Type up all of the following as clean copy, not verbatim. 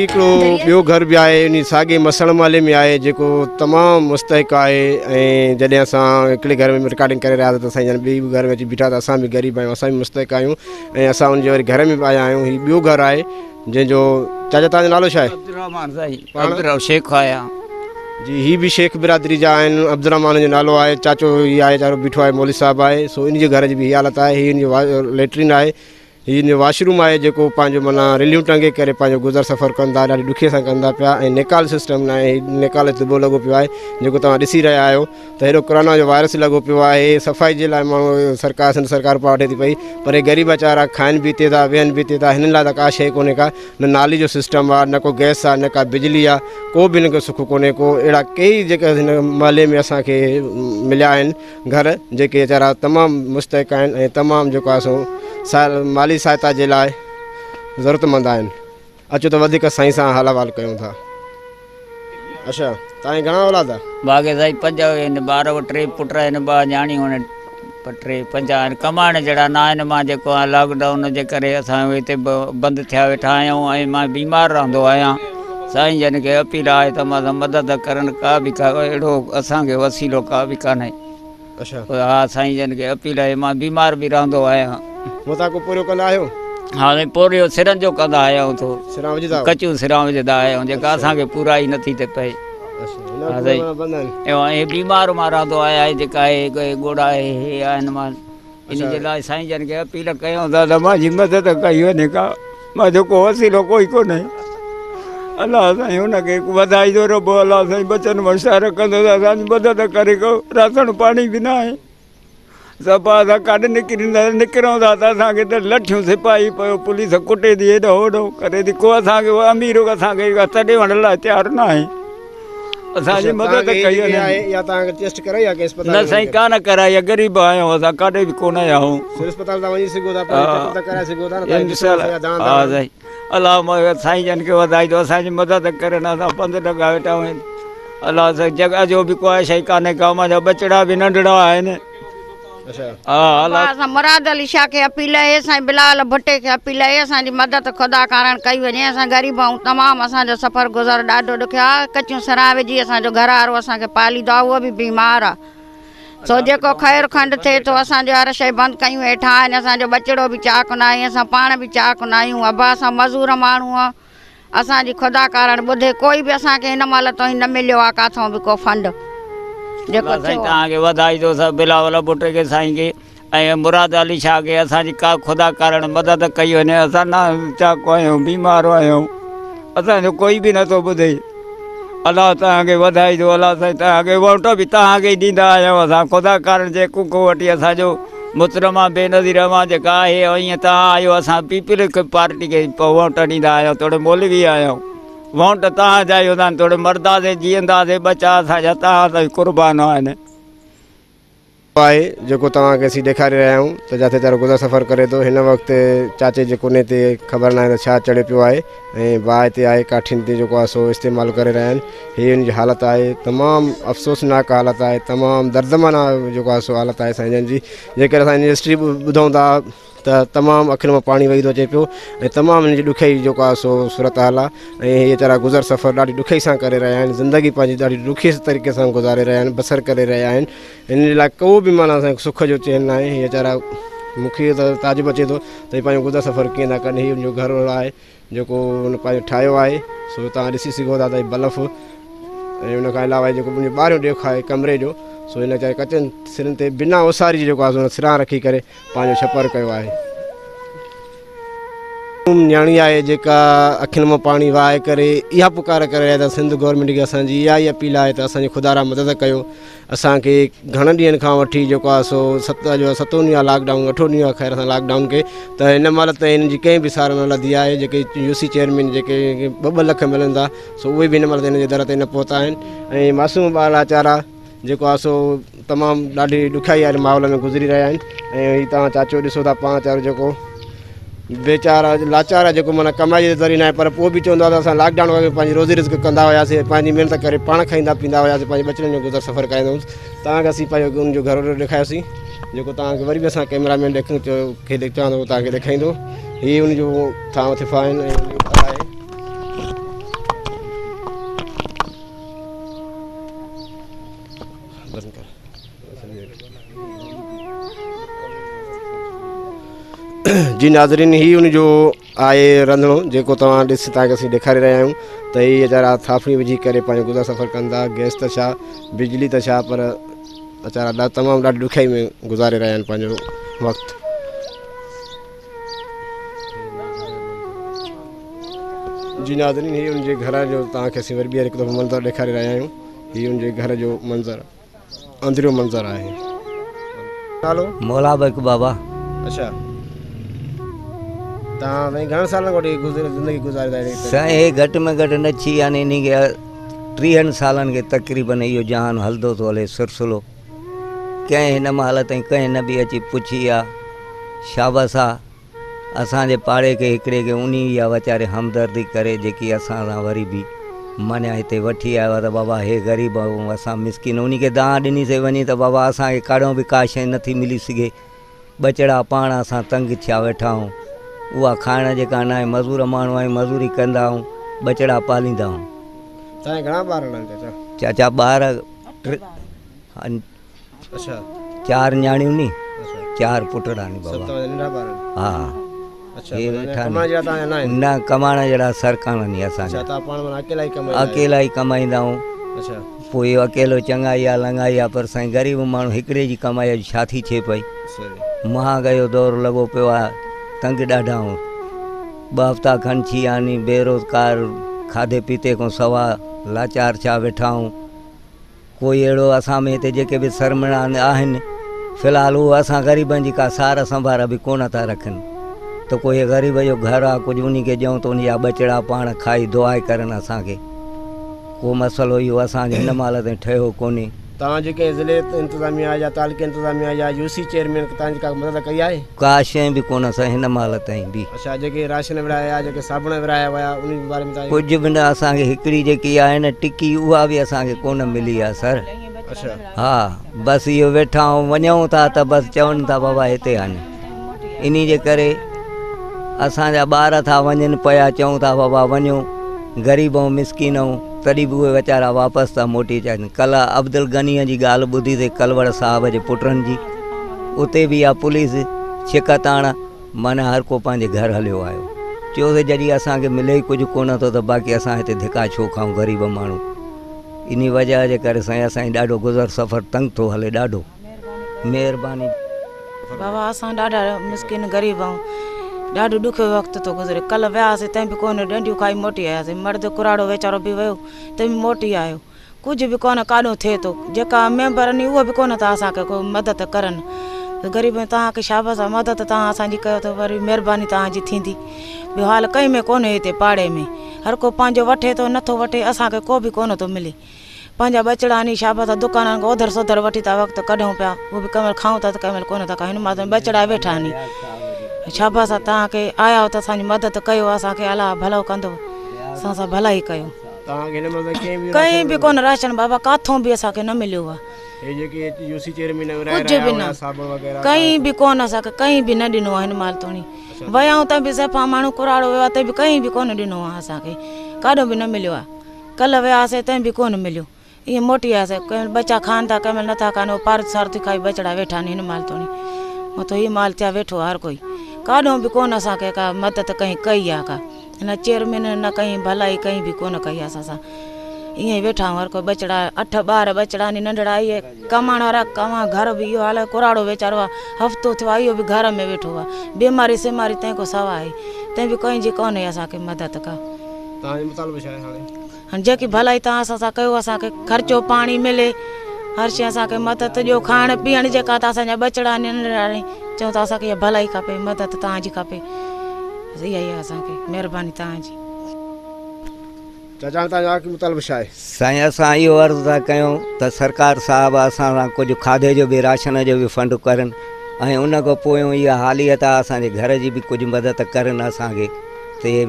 हिकिड़ो ॿियो घर बि आहे उन साॻे मसण माले में आहे जेको तमामु मुस्तहिक आहे ऐं जॾहिं असां हिकिड़े घर में रिकॉर्डिंग करे रहिया त साईं जन ॿी घर में अची बीठा त असां बि ग़रीब आहियूं असां बि मुस्तहिक आहियूं ऐं असां उनजे वरी घर में बि आया आहियूं हीउ ॿियो घरु आहे जंहिंजो चाचा तव्हांजो नालो छा आहे? शेख आहियां जी हीअ बि शेख बिरादरी जा आहिनि अब्दुर्रहमान जो नालो आहे चाचो हीअ आहे चारो बीठो आहे मौलवी साहिबु आहे सो इन जे घर जी बि हीअ हालत आहे हीअ हिनजो लेट्रिन आहे हीअ हिनजो वॉशरूम आहे जेको पंहिंजो माना रिलियूं टंगे करे पंहिंजो गुज़र सफ़र कंदा ॾाढी ॾुखिया सां कंदा पिया ऐं निकाल सिस्टम न आहे निकाल दुबो लॻो पियो आहे जेको तव्हां ॾिसी रहिया आहियो त हेॾो कोरोना जो वायरस लॻो पियो आहे सफ़ाई जे लाइ माण्हू सरकार सिंध सरकार पाण वठे थी पई पर हे ग़रीब वीचारा खाइनि बि हिते था वेहनि बि हिते था हिननि लाइ त का शइ कोन्हे का न नाली जो सिस्टम आहे न को गैस आहे न का बिजली आहे को बि हिन खे सुख कोन्हे को अहिड़ा कई जेके हिन महले में असांखे मिलिया आहिनि घर जेके वीचारा तमामु मुस्तहिक आहिनि ऐं तमामु जेको आहे सो माली सहायता जे लाइ ज़रूरतमंद आहिनि अचो त वधीक साईं सां हाल अहिवाल कयूं था। अच्छा तव्हांजी घणा औलाद आहे? बाक़ी साईं 5 आहिनि ॿार 3 पुट आहिनि 2 न्याणियूं आहिनि 5 आहिनि कमाइण जहिड़ा न आहिनि मां जेको आहे लॉकडाउन जे करे असां हिते बंदि थिया वेठा आहियूं ऐं मां बीमार रहंदो आहियां साईं जन खे अपील आहे त मां मदद करनि का बि अहिड़ो असांखे वसीलो का बि कान्हे। अच्छा हा साईं जन खे अपील आहे मां बीमार बि रहंदो आहियां मुताको पूरो कंदा आहियो? हा साईं पोरियो सिरनि जो कंदा आहियूं थो सिरां विझंदा कचियूं सिरां विझंदा आहियूं जेका असांखे पूरा ई नथी थिए पई हा साईं ऐं बीमार मां रहंदो आहियां जेका आहे ॻोड़ा आहे हे आहिनि मां इन जे लाइ साईं जन खे अपील कयूं था त मुंहिंजी मदद कई वञे का मां जेको वसीलो कोई कोन्हे अलाह साईं हुनखे वधाईंदो रहो अलाह साईं बचन वसार कंदो त असांजी मदद करे को राशन पाणी बि न आहे सभु असां काॾे निकिरूं था त असांखे त लठियूं सिपाही पियो पुलिस कुटे थी हेॾो होॾो करे थी को असांखे अमीर असांखे तॾहिं वञण लाइ तयारु न आहे असांजी मदद कई वञे न साईं कान कराई आहे ग़रीब आहियूं असां काॾे बि कोन आया आहियूं साईं अलाह साईं जन खे वधाई थो असांजी मदद करे न असां 5 लॻा वेठा आहियूं अलाह साईं जॻह जो बि कोई शइ कान्हे का मुंहिंजा बचड़ा बि नंढड़ा आहिनि। हा मुराद अली शाह खे अपील आहे साईं बिलाल भुट्टे खे अपील आहे असांजी मदद ख़ुदा कारण कई वञे असां ग़रीब आहियूं तमामु असांजो सफ़र गुज़र ॾाढो ॾुखियो आहे कचियूं सिरां विझी असांजो घर वारो असांखे पालींदो आहे उहो बि बीमार आहे सो जेको ख़ैरु खंड थिए थो असांजो हर शइ बंदि कयूं वेठा आहिनि असांजो बचिड़ो बि चाक न आहे असां पाण बि चाक न आहियूं अबा असां मज़ूर माण्हू आहे असांजी ख़ुदा कारण ॿुधे कोई बि असांखे हिन महिल ताईं न मिलियो आहे किथां बि को फंड जेको साईं तव्हांखे वधाई थो सभु बिलावल भुट्टे खे साईं खे ऐं मुराद अली शाह खे असांजी का ख़ुदा कारण मदद कई वञे असां न चाको आहियूं बीमार आहियूं असांजो कोई बि नथो ॿुधे अलाह तव्हांखे वधाई थो अलाह साईं तव्हांखे वोट बि तव्हांखे ई ॾींदा आहियूं असां ख़ुदा कारण जे कुको वठी असांजो मुतरमा बेनज़ीर मां जेका आहे ईअं तव्हां आहियो असां पीपल पार्टी खे वोट ॾींदा आहियूं थोरे मौलवी आहियूं वोट तव्हां जा ई हूंदा आहिनि थोरे मरदासीं जीअंदासीं बचा असांजा तव्हां ताईं क़ुर्बान आहिनि आहे जेको तव्हांखे असीं ॾेखारे रहिया आहियूं त जिते वीचारो गुज़र सफ़र करे थो हिन वक़्तु चाचे जे कोने ते ख़बर न आहे त छा चढ़े पियो आहे ऐं बाहि हिते आहे काठियुनि ते जेको आहे सो इस्तेमालु करे रहिया आहिनि हीअ हिन जी हालत आहे तमामु अफ़सोसनाक हालत आहे तमामु दर्दमना जेको आहे सो हालत आहे साईं जन जी जेकर असां हिन हिस्ट्री ॿुधूं था त तमामु अखियुनि मां पाणी वही थो अचे पियो ऐं तमामु हिन जी ॾुखियाई जेको आहे सो सूरत हाल आहे ऐं हीअ वीचारा गुज़र सफ़र ॾाढी ॾुखियाई सां करे रहिया आहिनि ज़िंदगी पंहिंजी ॾाढी ॾुखिये तरीक़े सां गुज़ारे रहिया आहिनि बसर करे रहिया आहिनि हिन लाइ को बि माना असांखे सुख जो चैन न आहे हीअ वीचारा मूंखे त ताजुब अचे थो त हीअ पंहिंजो गुज़र सफ़र कीअं था कनि हीअ हुनजो घर आहे जेको हुन पंहिंजो ठाहियो आहे सो तव्हां ॾिसी सघो था त बल्ब ऐं हुनखां अलावा जेको मुंहिंजो ॿाहिरियों ॾेखो आहे कमरे जो सो हिन वीचारे कचनि सिरनि ते बिना ओसारी जेको आहे सो सिरां रखी करे पंहिंजो छपर कयो आहे न्याणी आहे जेका अखियुनि मां पाणी वहाए करे इहा पुकार करे रहिया त सिंध गवर्नमेंट खे असांजी इहा ई अपील आहे त असांजी ख़ुदा मदद कयो असांखे घणनि ॾींहंनि खां वठी जेको आहे सो 7 ॾींहं आहे लॉकडाउन 8 ॾींहं आहे ख़ैर असां लॉकडाउन खे त हिन महिल त हिन जी कंहिं बि सार न लधी आहे जेके UC चेयरमैन जेके 2-2 लख मिलनि था सो उहे बि हिन महिल हिन जे दर ते न पहुता आहिनि ऐं मासूम ॿार लाचारा जेको आहे सो तमामु ॾाढी ॾुखियाई वारे माहौल में गुज़री रहिया आहिनि ऐं हीअ तव्हां चाचो ॾिसो था 5 जेको बेचारा लाचार जेको माना कमाई जे ज़रिए न आहे पर पोइ बि चवंदो आहे त असां लॉकडाउन वक़्तु पंहिंजी रोज़ी रिस्क कंदा हुआसीं पंहिंजी महिनत करे पाण खाईंदा पींदा हुआसीं पंहिंजे बचड़नि जो गुज़र सफ़र कराईंदा हुआसीं तव्हांखे असीं पंहिंजो हुनजो घर ॾेखारियोसीं जेको तव्हांखे वरी बि असां कैमरामैन खे चवंदो तव्हांखे ॾेखारींदो हीअ हुनजो थांव थिफ़ा आहिनि ऐं बंद कर। जी नाज़रीन, ही उनजो आहे रंधिणो जेको तव्हां ॾिस तव्हांखे असीं ॾेखारे रहिया आहियूं त ही वीचारा थाफड़ी विझी करे पंहिंजो गुज़र सफ़र कंदा। गैस त छा, बिजली त छा, पर वीचारा तमामु ॾाढी ॾुखियाई में गुज़ारे रहिया आहिनि पंहिंजो वक़्तु। जी नाज़रीन, ही उनजे घर जो तव्हांखे असीं वरी ॿीहर हिकु दफ़ो मंज़रु ॾेखारे रहिया आहियूं। ही उनजे घर जो मंज़रु, अंदरियो मंज़रु आहे। नालो मौला बक बाबा। अच्छा, तव्हां भई घणनि सालनि खां वठी ज़िंदगी गुज़ारींदा आहियो? साईं घटि में घटि न छी, यानी इन खे 30 सालनि खे तक़रीबन इहो जहान हलंदो थो हले सिलसिलो। कंहिं हिन महिल ताईं कंहिं न बि अची पुछी आहे, शाबस आहे। असांजे पाड़े खे हिकिड़े खे उन आहे वीचारे हमदर्दी करे जेकी असां सां वरी बि मञा हिते वठी आयो आहे त बाबा हे ग़रीब ऐं असां मिसकिन, उन खे दाह ॾिनीसीं वञी त बाबा असांखे काॾों बि का शइ नथी मिली सघे। बचड़ा पाण असां तंग थिया वेठा आहियूं, उहा खाइण जेका न आहे, मज़दूर माण्हू आहियूं, मज़दूरी कंदा आहियूं, बचड़ा पालींदा आहियूं। तव्हांखे घणा ॿार आहिनि चाचा? ॿार अच्छा, 4 न्याणियूं नी, 4 पुटड़ा नी बाबा। हा, न कमाइण जहिड़ा सरकार नी असांजा, अकेला ई कमाईंदा आहियूं। पोइ इहो अकेलो चङाई आहे लंगाई आहे, पर साईं ग़रीब माण्हू हिकिड़े जी कमाई छा थी थिए पई। महांगाई जो दौरु लॻो पियो आहे, तंग ॾाढा आहियूं। 2 हफ़्ता खनि थी विया आहिनि, बेरोज़गार, खाधे पीते खां सवाइ लाचार छा वेठा आहियूं। कोई अहिड़ो असां में हिते जेके बि सरमणा आहिनि फ़िलहालु उहो असां ग़रीबनि जी का सार संभार बि कोन था रखनि। त कोई ग़रीब जो घर आहे, कुझु उन खे ॾियूं त उनजा बचड़ा पाण खाई दुआई करनि असांखे। को मसइलो इहो असांजे हिन महिल ताईं ठहियो कोन्हे। तव्हां जेके ज़िले इंतिज़ामिया या तालुके इंतिज़ामिया या यूसी चेयरमैन तव्हांजी का मदद कई आहे? का शइ बि कोन असां हिन महिल ताईं बि। अच्छा, जेके राशन विराया, जेके साबुण विराया विया, उन बारे में कुझु बि न। असांखे हिकिड़ी जेकी आहे न टिकी, उहा बि असांखे कोन मिली आहे सर। अच्छा, हा, बसि इहो वेठा आहियूं, वञूं था त बसि चवनि था बाबा हिते आहिनि। इन जे करे असांजा ॿार था वञनि पिया, चऊं था बाबा वञो, ग़रीब ऐं मिसकिन ऐं तॾहिं बि उहे वीचारा वापसि था मोटी अचनि। कल्ह अब्दुल गनीअ जी ॻाल्हि ॿुधीसीं, कलवड़ साहिब जे पुटनि जी। उते बि आहे पुलिस शिकत आण, माना हर को पंहिंजे घर हलियो आयो। चयोसीं जॾहिं असांखे मिले ई कुझु कोन थो त बाक़ी असां हिते धिका छो खाऊं ग़रीब माण्हू। इन वजह जे करे साईं असांजी ॾाढो गुज़र सफ़र तंग थो हले ॾाढो। महिरबानी बाबा, असां ॾाढा मिसकिन ग़रीब आहियूं, ॾाढो ॾुखियो वक़्तु थो गुज़रे। कल्ह वियासीं तंहिं बि कोन डंडियूं खाई मोटी आयासीं। मर्द कुराड़ो वीचारो बि वियो तंहिं बि मोटी आयो। कुझु बि कोन काॾों थिए थो। जेका मेंबर आहिनि उहो बि कोन था असांखे को मदद करनि। ग़रीब तव्हांखे शाबाश आहे, मदद तव्हां असांजी कयो त वरी महिरबानी तव्हांजी थींदी। ॿियो हाल कंहिं में कोन्हे हिते पाड़े में, हर को पंहिंजो वठे थो, नथो वठे, असांखे को बि कोन थो मिले। पंहिंजा बचड़ा नी शाबाश आहे, दुकाननि खां ओधर सोधर वठी था वक़्तु कढूं पिया, उहो बि कंहिं महिल खाऊं था त कंहिं महिल कोन था खाऊं। हिन महिल बचड़ा वेठा आहिनि। शाबाश आहे, तव्हांखे आया हो त असांजी मदद कयो, असांखे अलाह भलो कंदो, असां सां भलाई कयो। कहीं बि कोन राशन बाबा, काथों बि असांखे न मिलियो आहे। कुझु बि न, कहीं बि कोन असांखे कहीं बि न ॾिनो आहे हिन महिल ताईं। वियाऊं त बि ज़फ़ा माण्हू कुराड़ो वियो आहे त बि कहीं बि कोन ॾिनो आहे असांखे, काॾों बि न मिलियो आहे। कल्ह वियासीं तंहिं बि कोन मिलियो। ईअं मोटी आयासीं, कंहिं बचा खाइनि था, कंहिं महिल नथा खाइनि, उहो पार सार थी खाई बचड़ा वेठा आहिनि हिन महिल ताईं। उहो त हीअ माल थिया वेठो हर कोई, काॾों बि कोन असांखे का मदद कहीं कई आहे का। न चेयरमैन न कहीं भलाई कहीं बि कोन कई आहे असां। ईअं ई वेठा आहियूं हर कोई। बचड़ा 8 ॿार बचड़ा नी नंढड़ा, इहे कमाइण वारा कमा, घर बि इहो हाल कुराड़ो वीचारो आहे, हफ़्तो थियो आहे इहो बि घर में वेठो आहे, बीमारी सीमारी तंहिं खां सवाइ तंहिं बि कंहिंजी कोन्हे असांखे मदद का। हाणे जेकी भलाई तव्हां असां सां कयो, असांखे ख़र्चो पाणी मिले, हर शइ असांखे मदद ॾियो, खाइण पीअण जेका त असांजा बचड़ा नंढड़ा चऊं था असांखे इहा भलाई खपे, मदद तव्हांजी खपे। इहा ई आहे असांखे, महिरबानी तव्हांजी। साईं असां इहो अर्ज़ु था कयूं त सरकार साहिबु असां सां कुझु खाधे जो बि राशन जो बि फंड करनि, ऐं उन खां पोइ इहा हालियत आहे असांजे घर जी बि कुझु मदद करनि असांखे। त इहे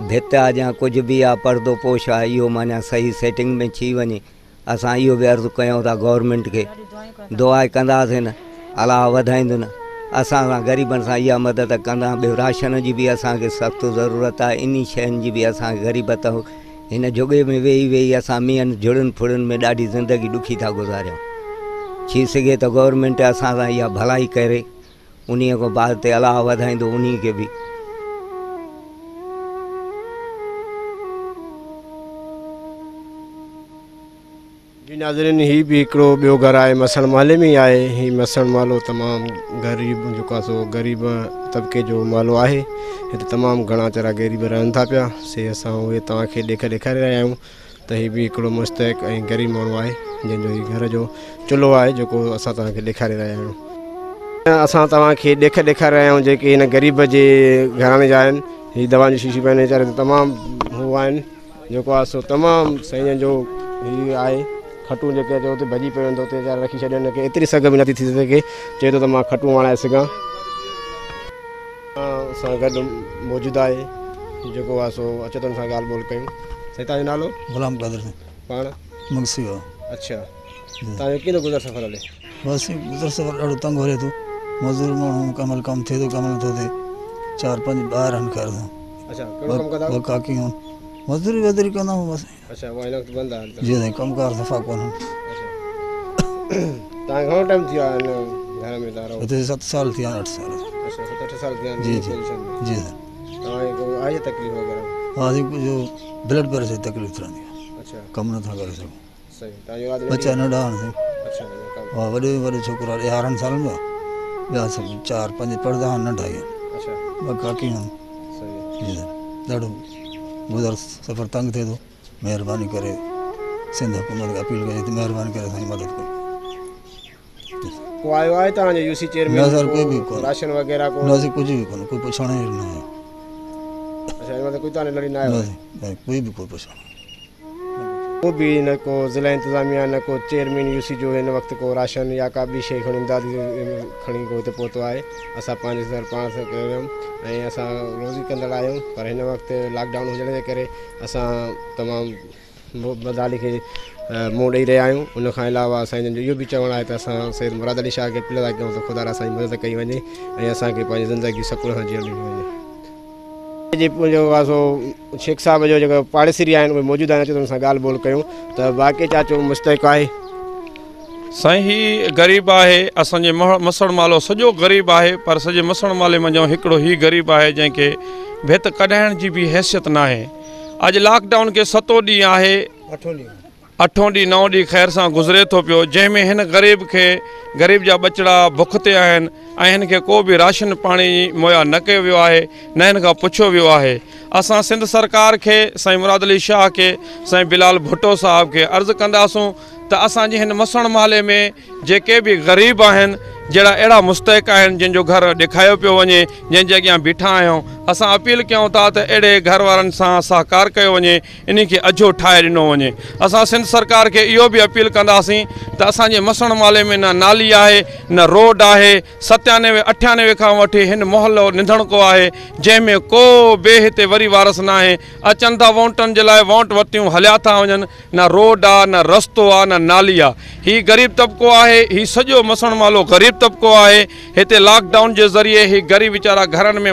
भित आहे या कुझु बि आहे, पर्दो पोश आहे, इहो माना सही सेटिंग में थी वञे। असां इहो बि अर्ज़ु कयूं था गवर्नमेंट खे, दुआ कंदासीं न, अलाह वधाईंदो न। असां सां ग़रीबनि सां इहा मदद कंदा। ॿियो राशन जी बि असांखे सख़्तु ज़रूरत आहे, इन शयुनि जी बि असांखे ग़रीबत हिन जुगे में वेही वेही असां मींहंनि झुड़नि फुड़नि में ॾाढी ज़िंदगी ॾुखी था गुज़ारियूं। थी सघे त गवर्नमेंट असां सां इहा भलाई करे उन खां बाद ते अलाह वधाईंदो उन खे बि। जी नाज़रीन, ही भी हिकिड़ो ॿियो घर आहे, मसण महले में ही आहे। ही मसण महलो तमामु ग़रीब जेको आहे सो ग़रीब तबिके जो महलो आहे। हिते तमामु घणा चरा ग़रीब रहनि था पिया से असां उहे तव्हांखे ॾेखारे रहिया आहियूं त ही बि हिकिड़ो मुस्तहिक ऐं ग़रीब माण्हू आहे जंहिंजो ही घर जो चुल्हो आहे जेको असां तव्हांखे ॾेखारे रहिया आहियूं। असां तव्हांखे ॾेखारे रहिया आहियूं जेके हिन ग़रीब जे घराणे जा आहिनि। ही दवा जी शीशी पंहिंजे वीचारे तमामु हू आहिनि जेको आहे सो तमामु साईं जो ही आहे। खटूं जेके चयो हुते भॼी पियो हूंदो हुते वीचारा रखी छॾियो, हिनखे एतिरी सघ बि नथी थी सघे, चए थो त मां खटूं वणाए सघां। असां गॾु मौजूदु आहे जेको आहे सो अचो त हुन सां ॻाल्हि ॿोल कयूं। साईं तव्हांजो नालो? गुलाम कादर सिंह। पाण मुंगसी हो। अच्छा, तव्हांजो कीअं गुज़र सफ़र हले? बसि गुज़र सफ़र ॾाढो तंग हले थो। मज़दूर माण्हू कमु थिए थो, कमु नथो थिए। 4-5 ॿार आहिनि ख़ैर सां। अच्छा, कहिड़ो कमु कंदा? ॿ काकी आहिनि, मज़दूरी कंदा आहियूं बसि। अच्छा, उहा हिन वक़्तु बंदि आहे? जी साईं, कमकार सफ़ा कोन। तव्हां घणो टाइम थी वियो आहे हिन घर में तव्हां रहो? हिते 7 साल थी विया आहिनि, 8 साल। अच्छा, 7-8 साल थी विया आहिनि। जी जी जी साईं। तव्हांखे कोई आहे तकलीफ़ वग़ैरह? हाँ जी, जो ब्लड प्रेशर जी तकलीफ़ रहंदी आहे। अच्छा, कमु नथा करे सघूं। सही। तव्हांजो आदमी बच्चा नंढा आहिनि साईं। अच्छा, हा, वॾो छोकिरो 11 सालनि जो, ॿिया सभु 4-5 पढ़ंदा आहिनि, नंढा ई आहिनि। अच्छा, 2 काकी आहिनि। सही। जी साईं, ॾाढो गुज़र सफ़र तंग थिए थो। महिरबानी करे सिंध हुकूमत खे अपील कजे त महिरबानी करे असांजी मदद कयो। को आयो आहे तव्हांजो यूसी चेयरमैन? न सर, कोई बि कोन। राशन वग़ैरह को? न कुझु बि कोन्हे, कोई पुछण ई न आयो। अच्छा, हिन कोई तव्हां लड़ी न आयो? न, कोई बि कोई पुछण। को भी न को ज़िला इंतज़ामिया न को चेयरमैन यूसी जो हिन वक़्तु को राशन या का ॿी शइ खणी इमदाद खणी को हिते पहुतो आहे। असां पंहिंजे सर पाण सां कयूं ऐं असां रोज़ी कंदड़ आहियूं, पर हिन वक़्तु लॉकडाउन हुजण जे करे असां तमामु मदाली खे मुंहुं ॾेई रहिया आहियूं। उनखां अलावा असांजो इहो बि चवणु आहे त असां सैयद मुराद अली शाह खे अपील था कयूं त ख़ुदा असांजी मदद कई वञे ऐं असांखे पंहिंजी ज़िंदगी सुकून सां जीअण ॾिनी वञे। जेको आहे सो शेख साहब जो जेको पाड़ेसिरी आहिनि उहे मौजूदु आहिनि, अचो त हुन सां ॻाल्हि ॿोल कयूं त बाक़ी चाचो मुस्तहिक आहे? साईं, ही ग़रीब आहे। असांजे मसण मालो सॼो ग़रीब आहे, पर सॼे मसण माले मंझां हिकिड़ो ही ग़रीब आहे जंहिंखे भित कढाइण जी बि हैसियत न आहे। अॼु लॉकडाउन खे 7 ॾींहुं आहे, 8 ॾींहुं 9 ॾींहुं ख़ैर सां गुज़रे थो पियो, जंहिंमें हिन ग़रीब जा बचड़ा बुख ते आहिनि ऐं हिन खे को बि राशन पाणी मुहैया न कयो वियो आहे, न हिन खां पुछियो वियो आहे। असां सिंध सरकार खे, साईं मुराद अली शाह खे, साईं बिलाल भुट्टो साहब खे अर्ज़ु कंदासूं त असांजे हिन मसण महले में जेके बि ग़रीब आहिनि, जहिड़ा अहिड़ा मुस्तहिक आहिनि जंहिंजो घर ॾेखारियो पियो वञे, जंहिंजे अॻियां बीठा आहियूं, असां अपील कयूं था त अहिड़े घर वारनि सां सहकार कयो वञे, इन खे अझो ठाहे ॾिनो वञे। असां सिंध सरकार खे इहो बि अपील कंदासीं त असांजे मसण माले में न नाली आहे, न रोड आहे। 97-98 खां वठी हिन मोहल्लो निंधणको आहे, जंहिंमें को बि हिते वरी वारस न आहे। अचनि था वोटनि जे लाइ, वोट वरितियूं हलिया था वञनि, न रोड आहे, न रस्तो आहे, न नाली आहे। हीउ ग़रीब तबिको आहे, हीउ सॼो मसण मालो ग़रीब तबिको आहे। हिते लॉकडाउन जे ज़रिए ही ग़रीब वीचारा घरनि में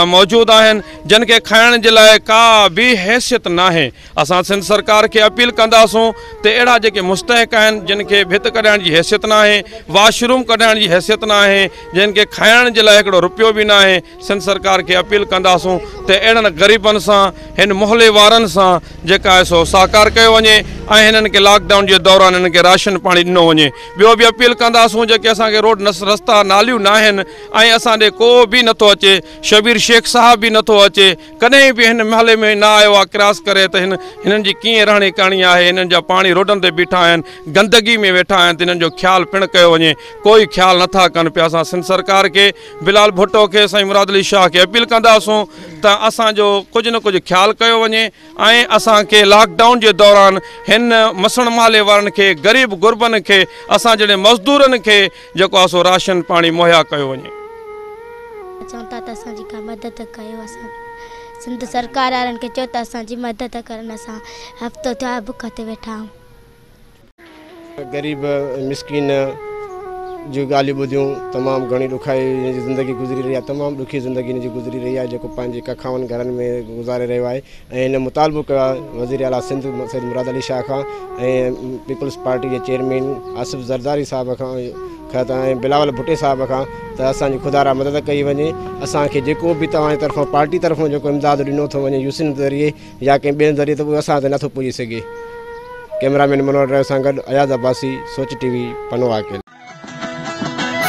मौजूदु आहिनि, जिन खे खाइण जे लाइ का बि हैसियत न आहे। असां सिंध सरकार खे अपील कंदासूं त अहिड़ा जेके मुस्तहिक आहिनि, जिन खे भित कढाइण जी हैसियत न आहे, वॉशरूम कढाइण जी हैसियत न आहे, जिन खे खाइण जे लाइ हिकिड़ो रुपयो बि न आहे, सिंध सरकार खे अपील कंदासूं त अहिड़नि ग़रीबनि सां, हिन मोहल्ले वारनि सां जेका आहे सो सहकार कयो वञे ऐं हिननि खे लॉकडाउन जे दौरान हिननि खे राशन पाणी ॾिनो वञे। ॿियो बि अपील कंदासूं जेके असांखे रोड रस्ता नालियूं न आहिनि ऐं असां ॾे को बि नथो अचे, शबीर शेख साहब बि नथो अचे, कॾहिं बि हिन महले में न आयो आहे क्रॉस करे त हिननि जी कीअं रहणी करणी आहे। हिननि जा पाणी रोडनि ते बीठा आहिनि, गंदगी में वेठा आहिनि, त हिननि जो ख़्यालु पिणु कयो वञे, कोई ख़्यालु नथा कनि पिया। असां सिंध सरकार खे, बिलाल भुट्टो खे, साईं मुराद अली शाह खे अपील कंदासूं त असांजो कुझु न कुझु ख़्यालु कयो वञे ऐं असांखे लॉकडाउन जे दौरान हिन मसण महले वारनि खे, ग़रीब गुरबनि खे, असां जहिड़े मज़दूरनि खे जेको आहे सो राशन पाणी मुहैया कयो वञे। चऊं था त असांजी का मदद कयो। असां सिंध सरकार वारनि खे चयो त असांजी मदद करनि, असां हफ़्तो थियो आहे बुख ते वेठा आहियूं। ग़रीब मिसकिन जो ॻाल्हियूं ॿुधियूं तमामु घणी ॾुखाई जी ज़िंदगी गुज़री रही आहे, तमामु ॾुखी ज़िंदगी हिन जी गुज़री रही आहे, जेको पंहिंजे कखाउनि घरनि में गुज़ारे रहियो आहे। ऐं हिन मुतालबो कयो आहे वज़ीर आला सिंध सैयद मुराद अली शाह खां ऐं पीपल्स पार्टी जे चेयरमैन आसिफ ज़रदारी साहिब खां ऐं बिलावल भुट्टे साहिब खां त असांजी खुदारा मदद कई वञे। असांखे जेको बि तव्हांजे तरफ़ां पार्टी तरफ़ां जेको इमदाद ॾिनो थो वञे यूसिन ज़रिए या कंहिं ॿिए ज़रिए, त उहो असां ते नथो पुॼी सघे। कैमरामैन मनोहर ड्राइवर सां गॾु अयाज़ अब्बासी, सोच टीवी, पनवा के।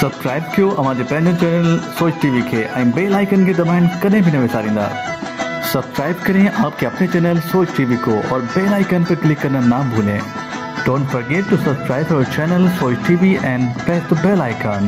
सब्सक्राइब कयो हमारे पंहिंजो चैनल सोच टीवी के ऐं बेल आइकन के दबाएं कदें भी न विसारींदा। सब्सक्राइब करें आपके अपने चैनल सोच टीवी को और बेल आइकन पर क्लिक करना ना भूलें। Don't forget to subscribe our channel Soch TV and press the bell icon.